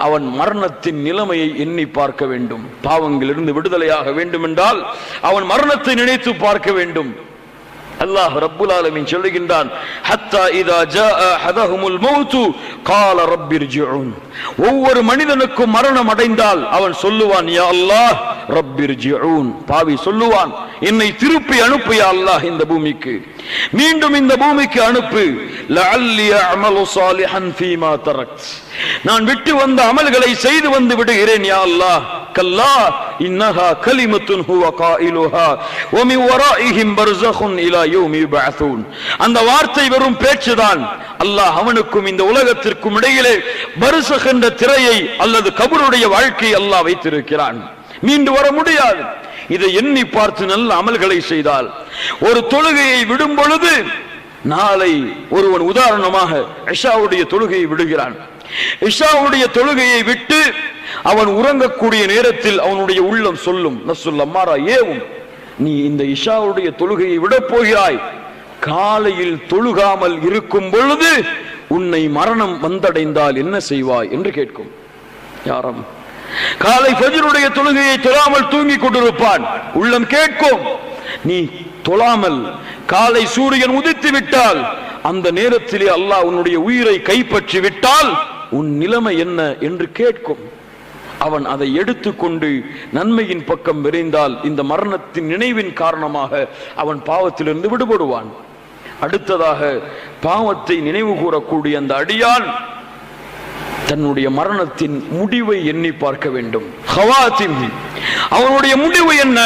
அவன் மரணத்தின் நிலைமையை எண்ணி பார்க்க வேண்டும். பாவங்களிலிருந்து விடுதலையாக வேண்டும் என்றால் அவன் மரணத்தை நினைத்து பார்க்க வேண்டும். அல்லாஹ் ரப்புல் ஆலமீன் சொல்லுகின்றான், ஹத்தா இதா ஜாஅ அஹதஹுமுல் மௌது கால ரப்பிர்ஜிஊன். ஒவ்வொரு மனிதனுக்கும் மரணம் அடைந்தால் அவன் சொல்லுவான், யா அல்லாஹ் ரப்பிர்ஜிஊன். பாவி சொல்லுவான், என்னை திருப்பி அனுப்பு யா அல்லாஹ் இந்த பூமிக்கு, மீண்டும் இந்த பூமிக்கு அனுப்பு. லஅல்லி அஅமலு ஸாலிஹன் ஃபீமா தரக்த். நான் விட்டு வந்த அமல்களை செய்து வந்து விடுகிறேன் யா அல்லாஹ். கல்லா இன்னஹா கலிமத்துன் ஹுவ காயிலுஹா வ மின் வராஇஹிம் பர்ஸഖுன் இலா யௌமி யுபஅஸூன். அந்த வார்த்தை வெறும் பேச்சுதான். அல்லாஹ் அவனுக்கும் இந்த உலகத்திற்கும் இடையிலே பர்ஸഖ் என்ற திரையை அல்லது கபருடைய வாழ்க்கையை அல்லாஹ் வைத்திருக்கிறான். மீண்டு வர முடியாது. இதை எண்ணி பார்த்து நல்ல அமல்களை செய்தால், ஒரு தொழுகையை விடும் பொழுது, நாளை ஒருவன் உதாரணமாக இஷாவுடைய தொழுகையை விடுகிறான். இஷாவுடைய தொழுகையை விட்டு அவன் உறங்கக்கூடிய நேரத்தில் அவனுடைய உள்ளம் சொல்லும், நஸ்ஸுல் அம்மாரா ஏவும், நீ இந்த இஷாவுடைய தொழுகையை விட போகிறாய், காலையில் தொழுகாமல் இருக்கும் பொழுது உன்னை மரணம் வந்தடைந்தால் என்ன செய்வாய் என்று கேட்கும். யாரும் காலை ஃபஜ்ருடைய தொழுகையை தொழாமல் தூங்கி கொண்டிருப்பான். உள்ளம் கேட்கும், நீ தொழாமல் காலை சூரியன் உதித்து விட்டால், அந்த நேரத்திலே அல்லாஹ் உன்னுடைய உயிரை கைப்பற்றி விட்டால் உன் நிலைமை என்ன என்று கேட்கும். அவன் அதை எடுத்துக்கொண்டு நன்மையின் பக்கம் விரைந்தால் இந்த மரணத்தின் நினைவின் காரணமாக அவன் பாவத்திலிருந்து விடுபடுவான். அடுத்ததாக பாவத்தை நினைவு கூறக்கூடிய அந்த அடியான் தன்னுடைய மரணத்தின் முடிவை எண்ணி பார்க்க வேண்டும். ஹவாத்திம், அவனுடைய முடிவு என்ன,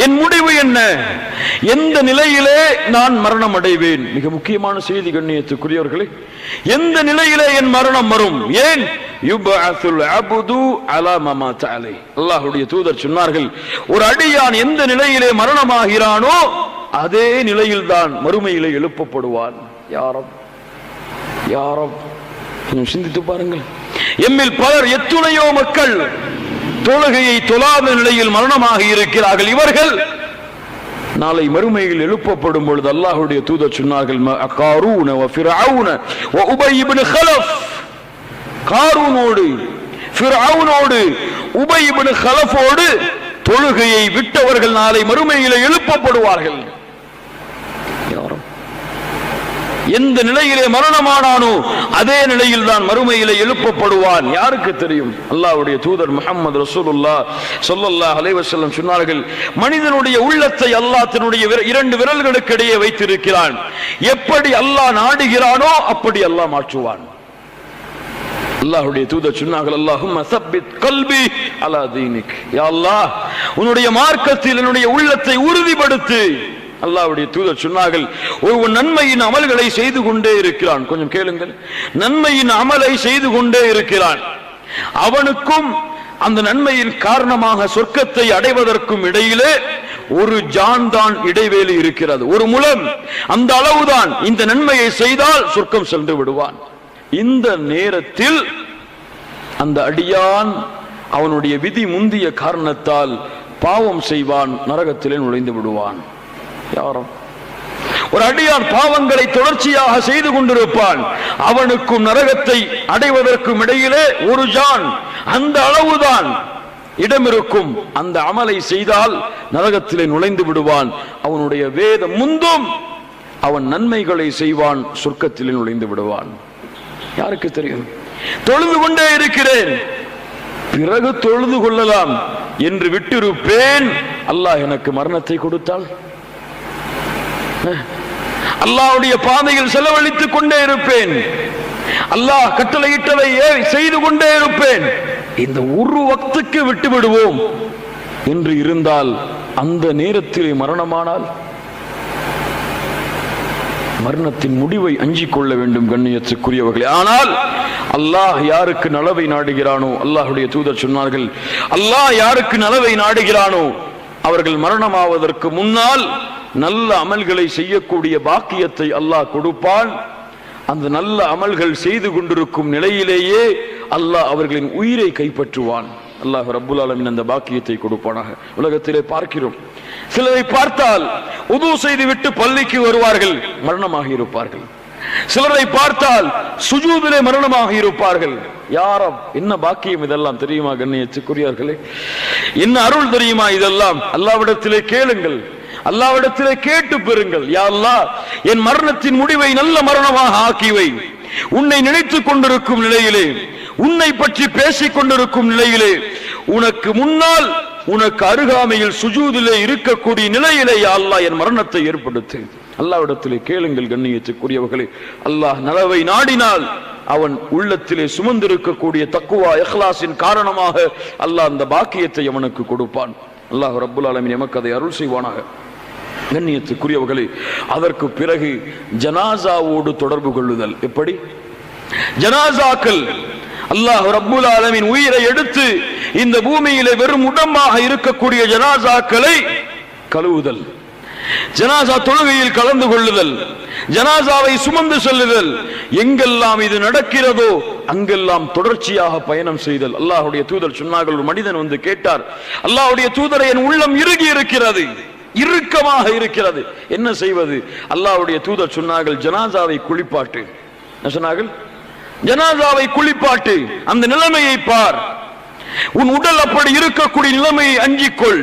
என் முடிவு என்ன, எந்த நிலையிலே நான் மரணம் அடைவேன்? மிக முக்கியமான செய்தி கண்ணியத்துக்குரியவர்களே, எந்த நிலையிலே என் மரணம் வரும்? ஏன் யுபஅஸுல் அப்து அலா மா மாத அலைஹி. அல்லாஹ்வுடைய தூதர் சொன்னார்கள், ஒரு அடியான் எந்த நிலையிலே மரணமாகிறானோ அதே நிலையில் தான் மறுமையிலே எழுப்பப்படுவான். யாரும் சிந்தித்து பாருங்கள். எம்மில் பலர், எத்துணையோ மக்கள் தொழுகையை தொழாத நிலையில் மரணமாக இருக்கிறார்கள். இவர்கள் நாளை மறுமையில் எழுப்பப்படும் பொழுது அல்லாஹ்வுடைய தூதர் சொன்னார்கள், காரூன வ ஃபிர்அவுன வ உபய் இப்னு கலஃப். காரூனோடு, ஃபிர்அவுனோடு, உபய் இப்னு கலஃபோடு தொழுகையை விட்டவர்கள் நாளை மறுமையில் எழுப்பப்படுவார்கள். எந்த நிலையிலே மரணமானானோ அதே நிலையில் தான் மறுமையிலே எழுப்பப்படுவான். யாருக்கு தெரியும்? அல்லாஹ்வுடைய தூதர் முஹம்மது ரசூலுல்லாஹ் ஸல்லல்லாஹு அலைஹி வஸல்லம் சொன்னார்கள், மனிதனுடைய உள்ளத்தை அல்லாஹ் தன்னுடைய இரண்டு விரல்களுக்கு இடையே வைத்திருக்கிறான். எப்படி அல்லாஹ் நாடுகிறானோ அப்படி அல்லாஹ் மாற்றுவான். அல்லாஹ்வுடைய தூதர் சொன்னார்கள், அல்லாஹும்ம ஸப்பித் கல்பி அலா தீனிக். யா அல்லாஹ், உன்னுடைய மார்க்கத்தில் என்னுடைய உள்ளத்தை உறுதிப்படுத்து. அல்லாஹ்வுடைய தூதர் சொன்னார்கள், ஒருவன் நன்மையின் அமல்களை செய்து கொண்டே இருக்கிறான். கொஞ்சம் கேளுங்கள். நன்மையின் அமலை செய்து கொண்டே இருக்கிறான். அவனுக்கும் அந்த நன்மையின் காரணமாக சொர்க்கத்தை அடைவதற்கும் இடையிலே ஒரு ஜான் தான் இடைவேளை இருக்கிறது, ஒரு முலம். அந்த அளவுதான். இந்த நன்மையை செய்தால் சொர்க்கம் சென்று விடுவான். இந்த நேரத்தில் அந்த அடியான் அவனுடைய விதி முந்திய காரணத்தால் பாவம் செய்வான், நரகத்திலே நுழைந்து விடுவான். யாரும் ஒரு அடியான் பாவங்களை தொடர்ச்சியாக செய்து கொண்டிருப்பான். அவனுக்கும் நரகத்தை அடைவதற்கும் இடையிலே ஒரு ஜான், அந்த அளவுதான் இடம் இருக்கும். அந்த அமலை செய்தால் நரகத்திலே நுழைந்து விடுவான். அவனுடைய வேதம் முந்தும், அவன் நன்மைகளை செய்வான், சொர்க்கத்திலே நுழைந்து விடுவான். யாருக்கு தெரியும்? தொழுது கொண்டே இருக்கிறேன், பிறகு தொழுது கொள்ளலாம் என்று விட்டிருப்பேன். அல்லாஹ் எனக்கு மரணத்தை கொடுத்தால் அல்லாஹ்வுடைய பாதையில் செலவழித்துக் கொண்டே இருப்பேன், அல்லாஹ் கட்டளையிட்டதை செய்து கொண்டே இருப்பேன். இந்த ஒரு வக்துக்கு விட்டு விடுவோம் என்று இருந்தால், அந்த நேரத்தில் மரணமானால் மரணத்தின் முடிவை அஞ்சிக் கொள்ள வேண்டும் கண்ணியத்துக்குரியவர்களே. ஆனால் அல்லாஹ் யாருக்கு நலவை நாடுகிறானோ, அல்லாஹ்வுடைய தூதர் சொன்னார்கள், அல்லாஹ் யாருக்கு நலவை நாடுகிறானோ அவர்கள் மரணமாவதற்கு முன்னால் நல்ல அமல்களை செய்யக்கூடிய பாக்கியத்தை அல்லாஹ் கொடுப்பான். அந்த நல்ல அமல்கள் செய்து கொண்டிருக்கும் நிலையிலேயே அல்லாஹ் அவர்களின் உயிரை கைப்பற்றுவான். அல்லாஹ் ரப்புல் ஆலமீன் அந்த பாக்கியத்தை கொடுப்பானாக. உலகத்திலே பார்க்கிறோம், சிலரை பார்த்தால் உது செய்து விட்டு பள்ளிக்கு வருவார்கள், மரணமாகி இருப்பார்கள். சிலரை பார்த்தால் சுஜூதிலே மரணமாக இருப்பார்கள். யாரும் என்ன பாக்கியம் இதெல்லாம் தெரியுமா கண்ணியத்துக்குரியவர்களே? என்ன அருள் தெரியுமா இதெல்லாம்? அல்லாஹ்விடத்திலே கேளுங்கள், அல்லாஹ்விடத்திலே கேட்டு பெறுங்கள். யா அல்லாஹ், என் மரணத்தின் முடிவை நல்ல மரணமாக ஆக்கிவை. உன்னை நினைத்துக் கொண்டிருக்கும் நிலையிலே, உன்னை பற்றி பேசிக் கொண்டிருக்கும் நிலையிலே, உனக்கு முன்னால் உனக்கு அருகாமையில் சுஜூதிலே இருக்கக்கூடிய நிலையிலே யா அல்லாஹ் என் மரணத்தை ஏற்படுத்து. அல்லாஹ்விடத்திலே கேளுங்கள் கண்ணியத்துக்குரியவர்களே. அல்லாஹ் நலவை நாடினால் அவன் உள்ளத்திலே சுமந்திருக்கக்கூடிய தக்குவா இஹ்லாஸின் காரணமாக அல்லாஹ் அந்த பாக்கியத்தை அவனுக்கு கொடுப்பான். அல்லாஹ் ரப்புல் ஆலமீன் எமக்கு அதை அருள் செய்வானாக. கண்ணியத்துக்குரியவர்களே, அதற்கு பிறகு ஜனாசாவோடு தொடர்பு கொள்ளுதல். எப்படி? ஜனாசாக்கள், அல்லாஹ் ரப்புல் ஆலமீன் உயிரை எடுத்து இந்த பூமியிலே வெறும் உடம்பாக இருக்கக்கூடிய ஜனாசாக்களை கழுவுதல், ஜனாசா தொழுகையில் கலந்து கொள்ளுதல், ஜனாசாவை சுமந்து செல்லுதல், எங்கெல்லாம் இது நடக்கிறதோ அங்கெல்லாம் தொடர்ச்சியாக பயணம் செய்தல். அல்லாஹ்வுடைய தூதர் சொன்னார்கள், ஒரு மனிதன் வந்து கேட்டார், அல்லாஹ்வுடைய தூதரை, என் உள்ளம் இறுகி இருக்கிறது, இறுக்கமாக இருக்கிறது, என்ன செய்வது? அல்லாஹ்வுடைய தூதர் சொன்னார்கள், ஜனாசாவை குளிப்பாட்டு. என்ன சொன்னார்கள்? ஜனாசாவை குளிப்பாட்டு, அந்த நிலைமையை பார், உன் உடல் அப்படி இருக்கக்கூடிய நிலைமையை அஞ்சிக்கொள்.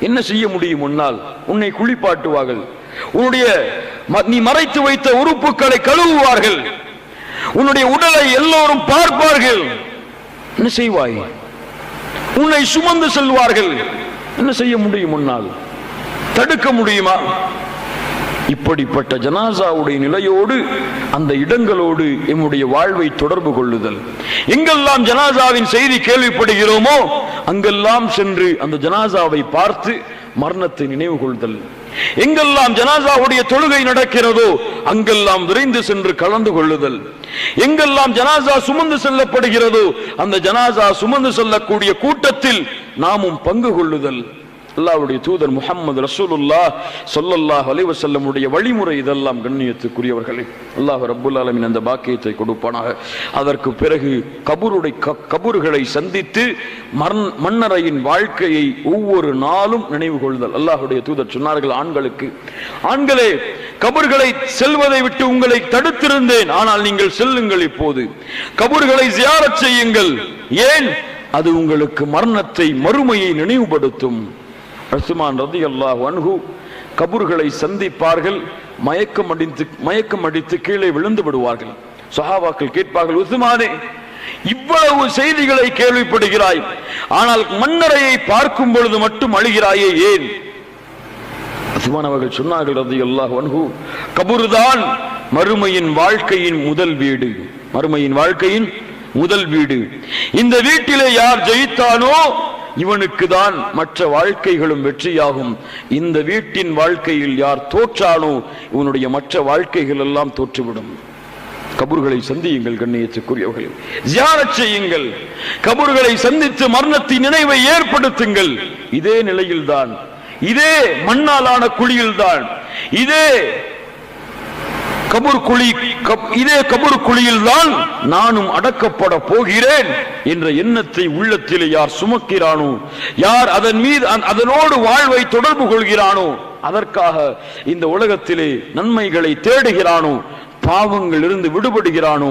என்ன செய்ய முடியும்? முன்னால் உன்னை குளிப்பாட்டுவார்கள், உன்னுடைய நீ மறைத்து வைத்த உறுப்புகளை கழுவுவார்கள், உன்னுடைய உடலை எல்லோரும் பார்ப்பார்கள். என்ன செய்வாய்? உன்னை சுமந்து செல்வார்கள். என்ன செய்ய முடியும்? முன்னால் தடுக்க முடியுமா? இப்படிப்பட்ட ஜனாசாவுடைய நிலையோடு அந்த இடங்களோடு எம்முடைய வாழ்வை தொடர்பு கொள்ளுதல். எங்கெல்லாம் ஜனாசாவின் செய்தி கேள்விப்படுகிறோமோ அங்கெல்லாம் சென்று அந்த ஜனாசாவை பார்த்து மரணத்தை நினைவு கொள்ளுதல். எங்கெல்லாம் ஜனாசாவுடைய தொழுகை நடக்கிறதோ அங்கெல்லாம் விரைந்து சென்று கலந்து கொள்ளுதல். எங்கெல்லாம் ஜனாசா சுமந்து செல்லப்படுகிறதோ அந்த ஜனாசா சுமந்து செல்லக்கூடிய கூட்டத்தில் நாமும் பங்கு கொள்ளுதல். அல்லாஹ்வுடைய தூதர் முஹம்மது ரசூலுல்லாஹ் ஸல்லல்லாஹு அலைஹி வஸல்லம் உடைய வழிமுறை இதெல்லாம் கண்ணியத்துக்குரியவர்களே. அல்லாஹ் ரப்புல் ஆலமீன் அந்த பாக்கியத்தை கொடுப்பானாக. அதற்கு பிறகு கபூர்களை சந்தித்து மன்னரையின் வாழ்க்கையை ஒவ்வொரு நாளும் நினைவு கொள்ளுதல். அல்லாஹ்வுடைய தூதர் சொன்னார்கள் ஆண்களுக்கு, ஆண்களே, கபூர்களை செல்வதை விட்டு உங்களை தடுத்திருந்தேன், ஆனால் நீங்கள் செல்லுங்கள், இப்போது கபூர்களை ஜியாரத் செய்யுங்கள். ஏன்? அது உங்களுக்கு மரணத்தை, மறுமையை நினைவுபடுத்தும். உஸ்மான் ரலியல்லாஹு அன்ஹு கபூர்களை சந்திப்பார்கள், மயக்கம் அடித்து கீழே விழுந்து விடுவார்கள். சஹாபாக்கள் கேட்பார்கள், உஸ்மானே, இவ்வளவு செய்திகளை கேள்விப்படுகிறாய், ஆனால் மன்னரையை பார்க்கும் பொழுது மட்டும் அழுகிறாயே, ஏன்? உஸ்மான் அவர்கள் சொன்னார்கள் ரலியல்லாஹு அன்ஹு, கபூர்தான் மறுமையின் வாழ்க்கையின் முதல் வீடு, மறுமையின் வாழ்க்கையின் முதல் வீடு. இந்த வீட்டிலே யார் ஜெயித்தானோ இவனுக்கு தான் மற்ற வாழ்க்கைகளும் வெற்றியாகும். இந்த வீட்டின் வாழ்க்கையில் யார் தோற்றானோ இவனுடைய மற்ற வாழ்க்கைகள் எல்லாம் தோற்றுவிடும். கபூர்களை சந்தியுங்கள் கண்ணியத்துக்குரியவர்களே, ஜியாரத் செய்யுங்கள், கபூர்களை சந்தித்து மரணத்தின் நினைவை ஏற்படுத்துங்கள். இதே நிலையில்தான், இதே மண்ணாலான குழியில்தான், இதே கபூர் குழியில் தான் நானும் அடக்கப்பட போகிறேன் என்ற எண்ணத்தை உள்ளத்திலே யார் சுமக்கிறானோ, யார் அதன் மீது அதனோடு வாழ்வை தொடர்பு கொள்கிறானோ, அதற்காக இந்த உலகத்திலே நன்மைகளை தேடுகிறானோ, பாவங்கள் இருந்து விடுபடுகிறானோ,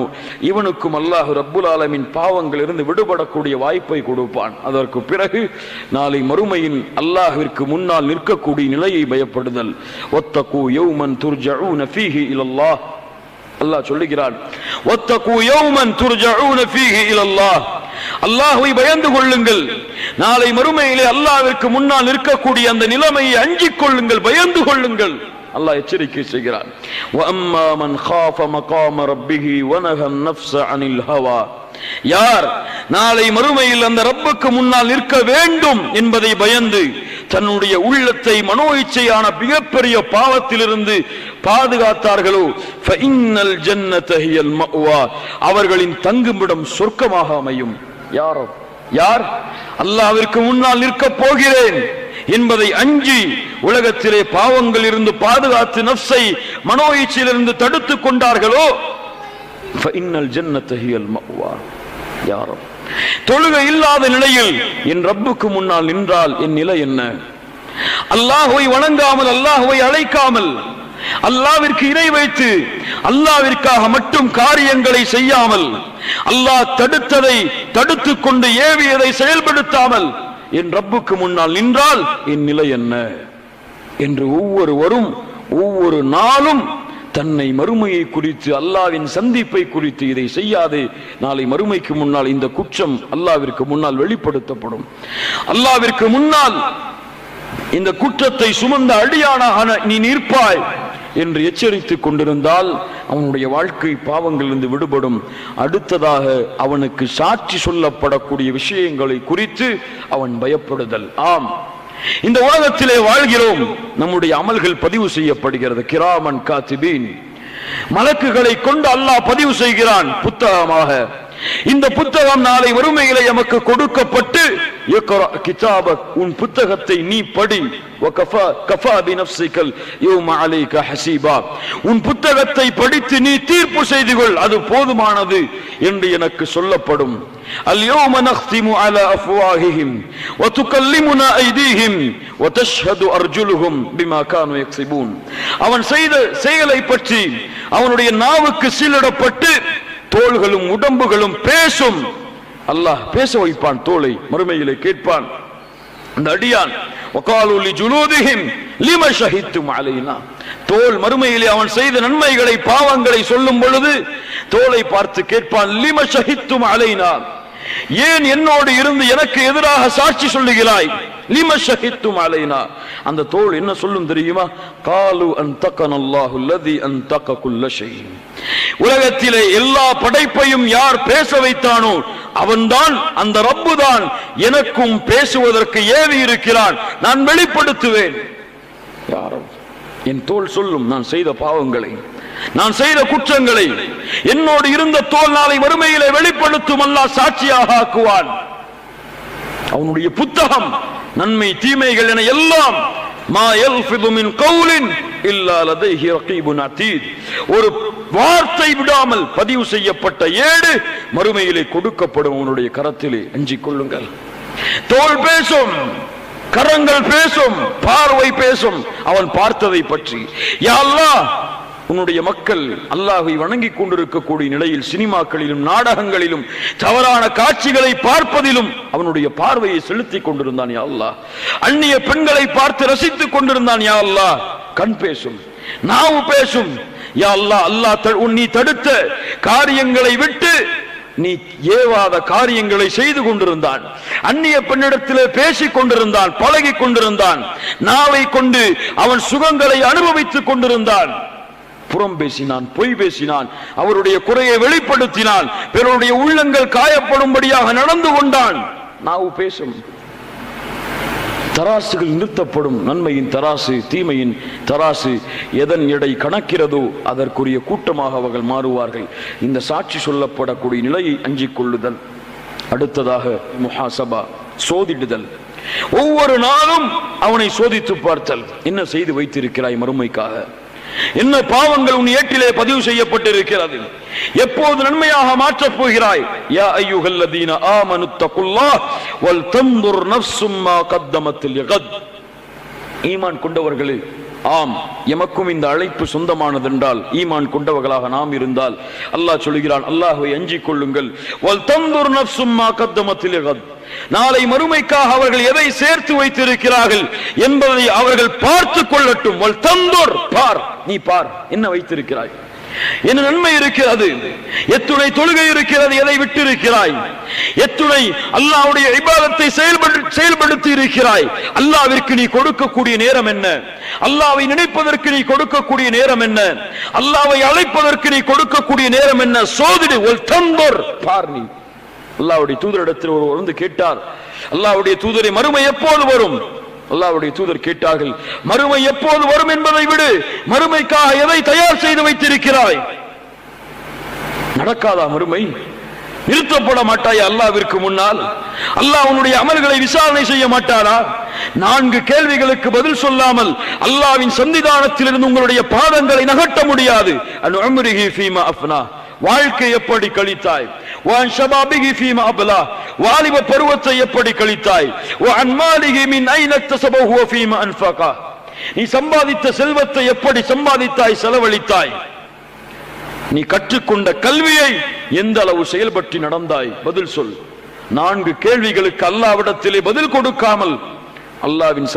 இவனுக்கும் அல்லாஹ் ரப்புல் ஆலமீன் பாவங்கள் இருந்து விடுபடக்கூடிய வாய்ப்பை கொடுப்பான். அதற்கு பிறகு நாளை மறுமையின் அல்லாஹ்விற்கு முன்னால் நிற்கக்கூடிய நிலையை பயப்படுதல். வத்தகு யௌமன் துர்ஜஊன ஃபீஹி இலல்லாஹ், அல்லாஹ் சொல்லுகிறான், வத்தகு யௌமன் துர்ஜஊன ஃபீஹி இலல்லாஹ், அல்லாஹ்வை பயந்து கொள்ளுங்கள், நாளை மறுமையிலே அல்லாஹ்விற்கு முன்னால் நிற்கக்கூடிய அந்த நிலைமையை அஞ்சிக் கொள்ளுங்கள், பயந்து கொள்ளுங்கள். அல்லாஹ் எச்சரிக்கை செய்கிறான். வஅம்மா மன் காஃப மகாம ரப்பிஹி வனஹா அன்-நஃப்ஸ அனில் ஹவா, யார் நாளை மறுமையில் அந்த ரப்புக்கு முன்னால் நிற்க வேண்டும் என்பதை பயந்து தன்னுடைய உள்ளத்தை மனோ இச்சையான மிகப்பெரிய பாவத்திலிருந்து பாதுகாத்தார்களோ, ஃபஇன்னல் ஜன்னத ஹியல் மஅவா, அவர்களின் தங்குமிடம் சொர்க்கமாக அமையும். யார் அல்லாஹ்விற்கு முன்னால் நிற்க போகிறேன் என்பதை அஞ்சி உலகத்திலே பாவங்கள் இருந்து பாதுகாத்து நஃப்ஸை மனோ இச்சையிலிருந்து தடுத்துக் கொண்டார்களோ, ஃபஇன்னல் ஜன்னத ஹியல் மஅவா. யாரும் தொழுகை இல்லாத நிலையில் என் ரப்புக்கு முன்னால் நின்றால் என் நிலை என்ன? அல்லாஹ்வை வணங்காமல், அல்லாஹ்வை அழைக்காமல், அல்லாஹ்விற்கு இணை வைத்து அல்லாஹ்விற்காக மட்டும் காரியங்களை செய்யாமல், அல்லாஹ் தடுத்ததை தடுத்துக் கொண்டு ஏவியதை செயல்படுத்தாமல் என் ரப்புக்கு முன்னால் நின்றால் என் நிலை என்ன என்று ஒவ்வொருவரும் ஒவ்வொரு நாளும் தன்னை மறுமையை குறித்து, அல்லாஹ்வின் சந்திப்பை குறித்து, இதை செய்யாதே, நாளை மறுமைக்கு முன்னால் இந்த குற்றம் அல்லாஹ்விற்கு முன்னால் வெளிப்படுத்தப்படும், அல்லாஹ்விற்கு முன்னால் இந்த குற்றத்தை சுமந்த அடியானாக நீ நிற்பாய் என்று எச்சரித்துக் கொண்டிருந்தால் அவனுடைய வாழ்க்கை பாவங்களிலிருந்து விடுபடும். அடுத்ததாக அவனுக்கு சாட்சி சொல்லப்படக்கூடிய விஷயங்களை குறித்து அவன் பயப்படுதல். ஆம், இந்த உலகத்திலே வாழ்கிறோம், நம்முடைய அமல்கள் பதிவு செய்யப்படுகிறது. கிராமன் காத்திபீன், மலக்குகளை கொண்டு அல்லாஹ் பதிவு செய்கிறான் புத்தகமாக. இந்த புத்தகம் நாளை வறுமையிலே எமக்கு கொடுக்கப்பட்டு, இக்ரா கிதாபக், உன் புத்தகத்தை நீ படி, வகஃபா கஃபா பினஃப்ஸிகல் யௌம அலைக ஹஸீபா, உன் புத்தகத்தை படித்து நீ தீர்ப்பு செய்து கொள், அது போதுமானது என்று எனக்கு சொல்லப்படும். அல் யௌம நக்திமு அலா அஃப்வாஹிஹிம் வ துகல்லிமுனா ஐதீஹிம் வ தஷ்ஹது அர்ஜுலுஹும் பிமா கானூ யக்ஸிபூன். அவன் செய்த செயலை பற்றி அவனுடைய நாவுக்கு சீலிடப்பட்டு தோள்களும் உடம்புகளும் பேசும். அல்லாஹ் பேச வைப்பான், தோளை மறுமையிலே கேட்பான் அந்த அடியான். வகாலு லிஜுலூதிஹிம் லிம ஷஹித்தும் அலைனா, தோல் மறுமையிலே அவன் செய்த நன்மைகளை பாவங்களை சொல்லும் பொழுது தோலை பார்த்து கேட்பான், லிம ஷஹித்தும் அலைனா, ஏன் என்னோடு இருந்து எனக்கு எதிராக சாட்சி சொல்லுகிறாய்? லிம ஷஹித்தும் அலைனா. அந்த தோல் என்ன சொல்லும் தெரியுமா? காலு அன்தகனல்லாஹு அல்லதி அன்தக குல்ல ஷை. உலகத்திலே எல்லா படைப்பையும் யார் பேச வைத்தானோ அவன்தான், அந்த ரப்பு தான் எனக்கும் பேசுவதற்கு ஏவி இருக்கிறான், நான் வெளிப்படுத்துவேன். யாரும் என் தோல் சொல்லும் நான் செய்த பாவங்களை, நான் செய்த குற்றங்களை. என்னோடு இருந்த தோல் நாளை வறுமையிலே வெளிப்படுத்தும், அல்லாஹ் சாட்சியாக ஆக்குவான். அவனுடைய புத்தகம் நன்மை தீமைகள் என எல்லாம் மா யல்ஃபிது மின் கௌலின் இல்லா லதைஹி ரகீபுன் அதீத், ஒரு வார்த்தை விடாமல் பதிவு செய்யப்பட்ட ஏடு மறுமையிலே கொடுக்கப்படும் அவனுடைய கரத்திலே. அஞ்சிக் கொள்ளுங்கள். தோல் பேசும், கரங்கள் பேசும், பார்வை பேசும் அவன் பார்த்ததை பற்றி. யா அல்லாஹ், உன்னுடைய மக்கள் அல்லாஹ்வை வணங்கிக் கொண்டிருக்கக்கூடிய நிலையில் சினிமாக்களிலும் நாடகங்களிலும் தவறான காட்சிகளை பார்ப்பதிலும் அவனுடைய பார்வையை செலுத்திக் கொண்டிருந்தான். யா அல்லாஹ், அந்நிய பெண்களை பார்த்து ரசித்துக் கொண்டிருந்தான். யா அல்லாஹ், கண் பேசும், நாவு பேசும். யா அல்லாஹ், அல்லாஹ் நீ தடுத்த காரியங்களை விட்டு நீ ஏவாத காரியங்களை செய்து கொண்டிருந்தான். அந்நிய பெண்ணிடத்திலே பேசிக் கொண்டிருந்தான், பழகி கொண்டிருந்தான். நாவை கொண்டு அவன் சுகங்களை அனுபவித்துக் கொண்டிருந்தான். புறம் பேசினான், பொய் பேசினான், அவருடைய குறையை வெளிப்படுத்தினான், பிறருடைய உள்ளங்கள் காயப்படும்படியாக நடந்து கொண்டான். நாவு பேசும். தராசுகள் நிறுத்தப்படும். நன்மையின் தராசு, தீமையின் தராசு, எதன் எடை கணக்கிறதோ அதற்குரிய கூட்டமாக அவர்கள் மாறுவார்கள். இந்த சாட்சி சொல்லப்படக்கூடிய நிலையை அஞ்சிக் கொள்ளுதல். அடுத்ததாக முஹாசபா, சோதிடுதல். ஒவ்வொரு நாளும் அவனை சோதித்து பார்த்தல். என்ன செய்து வைத்திருக்கிறாய் மறுமைக்காக? என்ன பாவங்கள் உன் ஏட்டிலே பதிவு செய்யப்பட்டிருக்கிறது? எப்போது நன்மையாக மாற்றப் போகிறாய்? யா அய்யுஹல்லதீன ஆமனுத்தகுல்லாஹ் வல் தன்துர் நஃப்ஸும் மா கத்தமத் லிகத். ஈமான் கொண்டவர்களே, ஆம், எமக்கும் இந்த அழைப்பு சொந்தமானதென்றால், ஈமான் கொண்டவர்களாக நாம் இருந்தால் அல்லாஹ் சொல்கிறான், அல்லாஹ்வை அஞ்சிக் கொள்ளுங்கள். வல் தன்துர் நஃப்ஸும் மா கத்தமத் லிகத். நாளை மறுமைக்காக அவர்கள் எதை சேர்த்து வைத்திருக்கிறார்கள் என்பதை அவர்கள் பார்த்துக் கொள்ளட்டும். வல் தன்துர், பார், நீ பார், என்ன வைத்திருக்கிறாய், என்ன நன்மை இருக்கிறது, எத்துணை தொழுகை இருக்கிறது, எதை விட்டு இருக்கிறாய், எத்துணை அல்லாஹ்வுடைய இபாதத்தை செயல்படுத்தி இருக்கிறாய், அல்லாஹ்விற்கு நீ கொடுக்கக்கூடிய நேரம் என்ன, அல்லாஹ்வை நினைப்பதற்கு நீ கொடுக்கக்கூடிய நேரம் என்ன, அல்லாஹ்வை அழைப்பதற்கு நீ கொடுக்கக்கூடிய நேரம் என்ன, சோதிடு. வல் தன்துர், பார். நீ அல்லாஹ்வுடைய தூதரிடத்தில் ஒருவர் வந்து கேட்டார், அல்லாஹ்வுடைய தூதரை, மறுமை எப்போது வரும்? அல்லாஹ்வுடைய தூதர் கேட்டார்கள், மறுமை எப்போது வரும் என்பதை விடு, மறுமைக்காக எதை தயார் செய்து வைத்திருக்கிறாய்? நடக்காதா மறுமை? நிறுத்தப்பட மாட்டாய் அல்லாஹ்விற்கு முன்னால்? அல்லாஹ் உன்னுடைய அமல்களை விசாரணை செய்ய மாட்டாரா? 4 கேள்விகளுக்கு பதில் சொல்லாமல் அல்லாஹ்வின் சன்னிதானத்திலிருந்து உங்களுடைய பாதங்களை நகட்ட முடியாது. அன்உம்ரிஹி ஃபீமா அஃப்னா, வாழ்க்கை எப்படி கழித்தாய்? வான் ஷபாபிஹி ஃபீமா அப்லா, வாலிப பருவத்தை எப்படி கழித்தாய்? வஅன் மாலிஹி மின் ஐன இக்தஸபஹு வ ஃபீமா அன்ஃபகா, நீ சம்பாதித்த செல்வத்தை எப்படி சம்பாதித்தாய், செலவழித்தாய்? நீ கற்றுக்கொண்ட கல்வியை எந்த அளவு செயல்பற்றி நடந்தாய்? பதில் சொல். 4 கேள்விகளுக்கு அல்லாஹ்விடத்திலே பதில் கொடுக்காமல் அல்லாஹ்வின்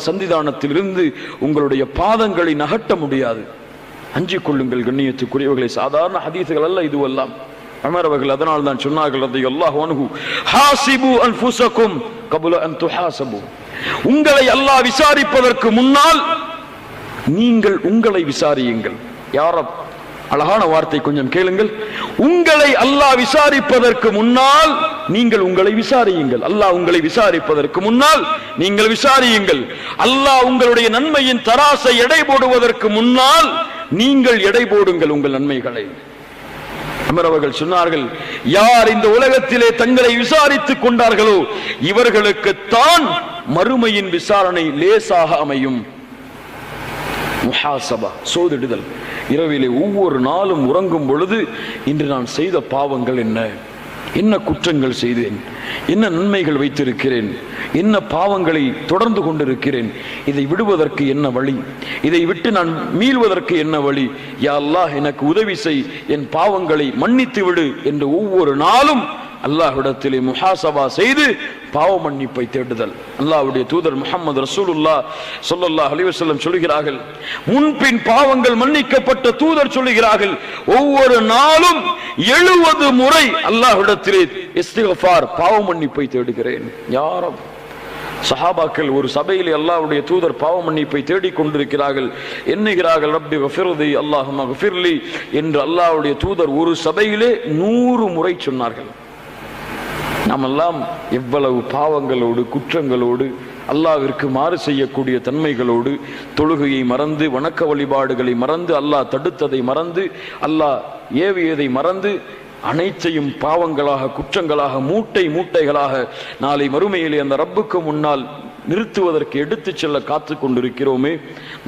சந்திதானத்தில் இருந்து உங்களுடைய பாதங்களை நகட்ட முடியாது. அஞ்சிக் கொள்ளுங்கள் கண்ணியத்துக்குரியவர்களை. சாதாரண ஹதீசுகள் அல்ல இதுவெல்லாம். உமர் அவர்கள் அதனால் தான் சொன்னார்கள், ரலியல்லாஹு அன்ஹு, ஹாசிபு அன்ஃபுஸகும் கப்ல அன் துஹாசபு. உங்களை அல்லாஹ் விசாரிப்பதற்கு முன்னால் நீங்கள் உங்களை விசாரியுங்கள். யாரப் அழகான வார்த்தை, கொஞ்சம் கேளுங்கள். உங்களை அல்லாஹ் விசாரிப்பதற்கு முன்னால் நீங்கள் உங்களை விசாரியுங்கள். அல்லாஹ் உங்களை விசாரிப்பதற்கு முன்னால் நீங்கள் விசாரியுங்கள். அல்லாஹ் உங்களுடைய நன்மையின் தராசை எடை போடுவதற்கு முன்னால் நீங்கள் எடை போடுங்கள் உங்கள் நன்மைகளை. அமர் அவர்கள் சொன்னார்கள், யார் இந்த உலகத்திலே தங்களை விசாரித்துக் கொண்டார்களோ இவர்களுக்கு தான் மறுமையின் விசாரணை லேசாக அமையும். முஹாசபா, சோதிடுதல். இரவிலே ஒவ்வொரு நாளும் உறங்கும் பொழுது இன்று நான் செய்த பாவங்கள் என்ன, என்ன குற்றங்கள் செய்தேன், என்ன நன்மைகள் வைத்திருக்கிறேன், என்ன பாவங்களை தொடர்ந்து கொண்டிருக்கிறேன், இதை விடுவதற்கு என்ன வழி, இதை விட்டு நான் மீள்வதற்கு என்ன வழி, யா அல்லாஹ் எனக்கு உதவி செய், என் பாவங்களை மன்னித்து விடு என்று ஒவ்வொரு நாளும் அல்லாஹ்விடத்திலே முஹாசபா செய்து பாவ மன்னிப்பை தேடுதல். அல்லாஹ்வுடைய தூதர் முஹம்மது ரசூலுல்லாஹ் ஸல்லல்லாஹு அலைஹி வஸல்லம் சொல்கிறார்கள், முன்பின் பாவங்கள் மன்னிக்கப்பட்ட தூதர் சொல்கிறார்கள், ஒவ்வொரு நாளும் 70 முறை அல்லாஹ்விடத்திலே இஸ்திக்ஃபார் பாவ மன்னிப்பை தேடுகிறேன். யாரும் சஹாபாக்கள் ஒரு சபையிலே அல்லாஹ்வுடைய தூதர் பாவ மன்னிப்பை தேடிக் கொண்டிருக்கிறார்கள். எண்ணுகிறார்கள், ரப்பி கஃபிர்லி அல்லாஹும்ம கஃபிர்லி என்று அல்லாஹ்வுடைய தூதர் ஒரு சபையிலே 100 முறை சொன்னார்கள். நாமெல்லாம் எவ்வளவு பாவங்களோடு குற்றங்களோடு அல்லாஹ்விற்கு மாறு செய்யக்கூடிய தன்மைகளோடு தொழுகையை மறந்து வணக்க வழிபாடுகளை மறந்து அல்லாஹ் தடுத்ததை மறந்து அல்லாஹ் ஏவியதை மறந்து அனைத்தையும் பாவங்களாக குற்றங்களாக மூட்டை மூட்டைகளாக நாளை மறுமையிலே அந்த ரப்புக்கு முன்னால் நிறுத்துவதற்கு எடுத்துச் செல்ல காத்து கொண்டிருக்கிறோமே.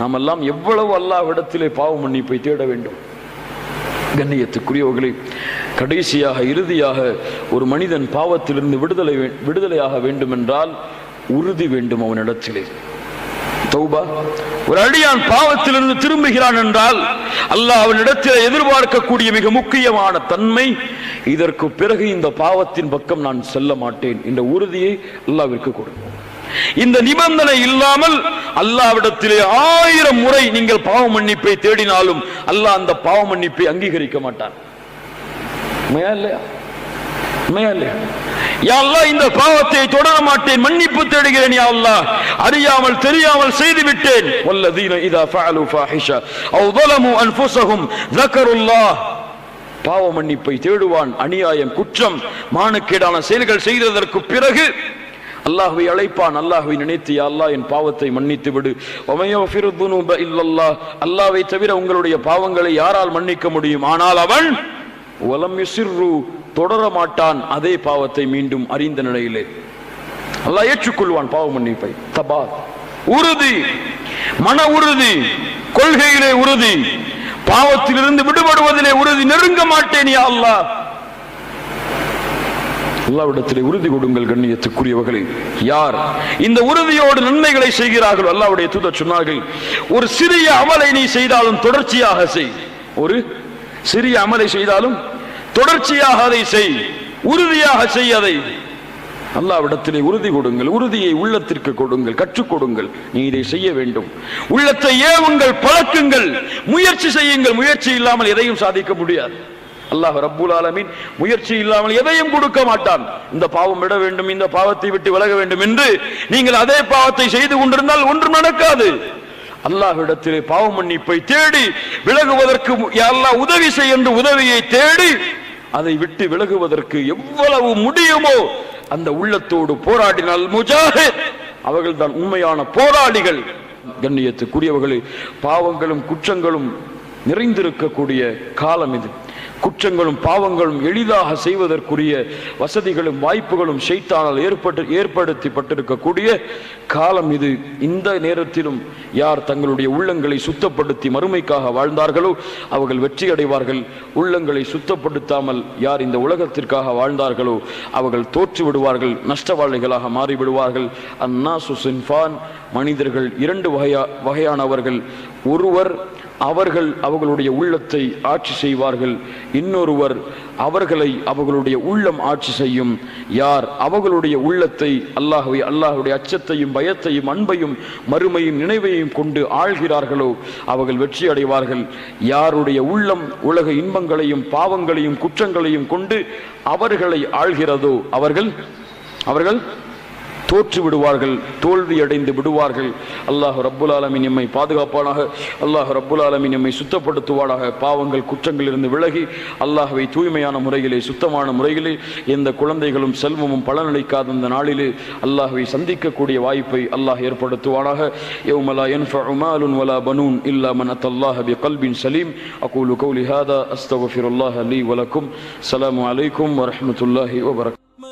நாம் எல்லாம் எவ்வளவு அல்லாஹ்விடத்திலே பாவ மன்னிப்பை தேட வேண்டும். கண்ணியத்துக்குரியவர்களே, கடைசியாக இறுதியாக ஒரு மனிதன் பாவத்திலிருந்து விடுதலையாக வேண்டும் என்றால் உறுதி வேண்டும் அவனிடத்திலே. தௌபா. ஒரு அடியான் பாவத்திலிருந்து திரும்புகிறான் என்றால் அல்லாஹ் அவனிடத்தில் எதிர்பார்க்கக்கூடிய மிக முக்கியமான தன்மை, இதற்கு பிறகு இந்த பாவத்தின் பக்கம் நான் செல்ல மாட்டேன் என்ற உறுதியை அல்லாஹ்விற்கு கொடுக்கும். இந்த நிபந்தனை இல்லாமல் அல்லாஹ்விடத்திலே 1000 முறை நீங்கள் பாவ மன்னிப்பை தேடினாலும் அல்லாஹ் அந்த பாவ மன்னிப்பை அங்கீகரிக்க மாட்டான். யா அல்லாஹ், இந்த பாவத்தை தொடர மாட்டேன், மன்னிப்பு தேடுகிறேன் யா அல்லாஹ், அறியாமல் தெரியாமல் செய்து விட்டேன். வல்லதீன இதா ஃபஅலு ஃபாஹிஷா அவ் ظلموا அன்ஃபுஸஹும் ذكرுல்லாஹ். பாவ மன்னிப்பை தேடுவான். அநியாயம், குற்றம், மானக்கேடான செயல்கள் செய்ததற்கு பிறகு அல்லாஹ்வை அழைப்பான். அல்லாஹ்வை நினைத்து, யா அல்லாஹ் என் பாவத்தை மன்னித்து விடு. வமயஃபிரு துனூப இல்லல்லாஹ். அல்லாஹ்வை தவிர உங்களுடைய பாவங்களை யாரால் மன்னிக்க முடியும்? ஆனால் அவன் வலம் யுஸிர்ரு, தொடர மாட்டான் அதே பாவத்தை மீண்டும் அறிந்த நிலையிலே. அல்லாஹ் ஏற்றுக்கொள்வான் பாவ மன்னிப்பை. தபா, உறுதி, மன உறுதி, கொள்கையிலே உறுதி, பாவத்திலிருந்து விடுபடுவதிலே உறுதி. நெருங்க மாட்டேன் யா அல்லாஹ். அல்லாஹ்விடத்திலே உறுதி கொடுங்கள் கண்ணியத்துக்குரியவர்களே. யார் இந்த உறுதியோடு நன்மைகளை செய்கிறார்கள், அல்லாஹ்வுடைய தூதர் சொன்னார்கள், ஒரு சிறிய அமலை நீ செய்தாலும் தொடர்ச்சியாக செய். ஒரு சிறிய அமலை செய்தாலும் தொடர்ச்சியாக அதை செய், உறுதியாக செய் அதை. அல்லாஹ்விடத்திலே உறுதி கொடுங்கள். உறுதியை உள்ளத்திற்கு கொடுங்கள், கற்றுக் கொடுங்கள். நீ இதை செய்ய வேண்டும். உள்ளத்தை ஏவுங்கள், பழக்குங்கள், முயற்சி செய்யுங்கள். முயற்சி இல்லாமல் எதையும் சாதிக்க முடியாது. அல்லாஹ் ரப்புல் ஆலமீன் முயற்சி இல்லாமல் எதையும் கொடுக்க மாட்டான். இந்த பாவம் விட வேண்டும், இந்த பாவத்தை விட்டு விலக வேண்டும் என்று நீங்கள் அதே பாவத்தை செய்து கொண்டிருந்தால் ஒன்றும் நடக்காது. அல்லாஹ்விடத்திலே பாவ மன்னிப்பை தேடி விலகுவதற்கு யா அல்லாஹ் உதவி செய் என்று உதவியை தேடி அதை விட்டு விலகுவதற்கு எவ்வளவு முடியுமோ அந்த உள்ளத்தோடு போராடினால் முஜாஹித், அவர்கள் தான் உண்மையான போராளிகள். கண்ணியத்துக்குரியவர்களே, பாவங்களும் குற்றங்களும் நிறைந்திருக்கக்கூடிய காலம் இது. குற்றங்களும் பாவங்களும் எளிதாக செய்வதற்குரிய வசதிகளும் வாய்ப்புகளும் ஷைத்தானால் ஏற்படுத்தப்பட்டிருக்கக்கூடிய காலம் இது. இந்த நேரத்திலும் யார் தங்களுடைய உள்ளங்களை சுத்தப்படுத்தி மறுமைக்காக வாழ்ந்தார்களோ அவர்கள் வெற்றி அடைவார்கள். உள்ளங்களை சுத்தப்படுத்தாமல் யார் இந்த உலகத்திற்காக வாழ்ந்தார்களோ அவர்கள் தோற்று விடுவார்கள், நஷ்டவாளிகளாக மாறிவிடுவார்கள். அன்னாசு சின்ஃபான், மனிதர்கள் இரண்டு வகையானவர்கள். ஒருவர் அவர்களுடைய உள்ளத்தை ஆட்சி செய்வார்கள், இன்னொருவர் அவர்களுடைய உள்ளம் ஆட்சி செய்யும். யார் அவர்களுடைய உள்ளத்தை அல்லாஹ்வுடைய அச்சத்தையும் பயத்தையும் அன்பையும் மறுமையும் நினைவையும் கொண்டு ஆள்கிறார்களோ அவர்கள் வெற்றி அடைவார்கள். யாருடைய உள்ளம் உலக இன்பங்களையும் பாவங்களையும் குற்றங்களையும் கொண்டு அவர்களை ஆள்கிறதோ அவர்கள் தோற்று விடுவார்கள், தோல்வி அடைந்து விடுவார்கள். அல்லாஹ் ரப்புல் ஆலமீன் எம்மை பாதுகாப்பானாக. அல்லாஹ் ரப்புல் ஆலமீன் எம்மை சுத்தப்படுத்துவானாக. பாவங்கள் குற்றங்களிலிருந்து விலகி அல்லாஹ்வை தூய்மையான முறையிலே சுத்தமான முறையிலே எந்த குழந்தைகளும் செல்வமும் பலனளிக்காத இந்த நாளிலே அல்லாஹ்வை சந்திக்கக்கூடிய வாய்ப்பை அல்லாஹ் ஏற்படுத்துவானாக. யௌம லா யன்ஃபஉ மாலுன் வலா பனூன் இல்லா மன் அத்தல்லாஹ பிகல்பின் சலீம். அகூலு கௌலி ஹாதா அஸ்தக்ஃபிருல்லாஹ லீ வலக்கும். ஸலாமு அலைக்கும் வரஹ்மத்துல்லாஹி வபரகாத்துஹு.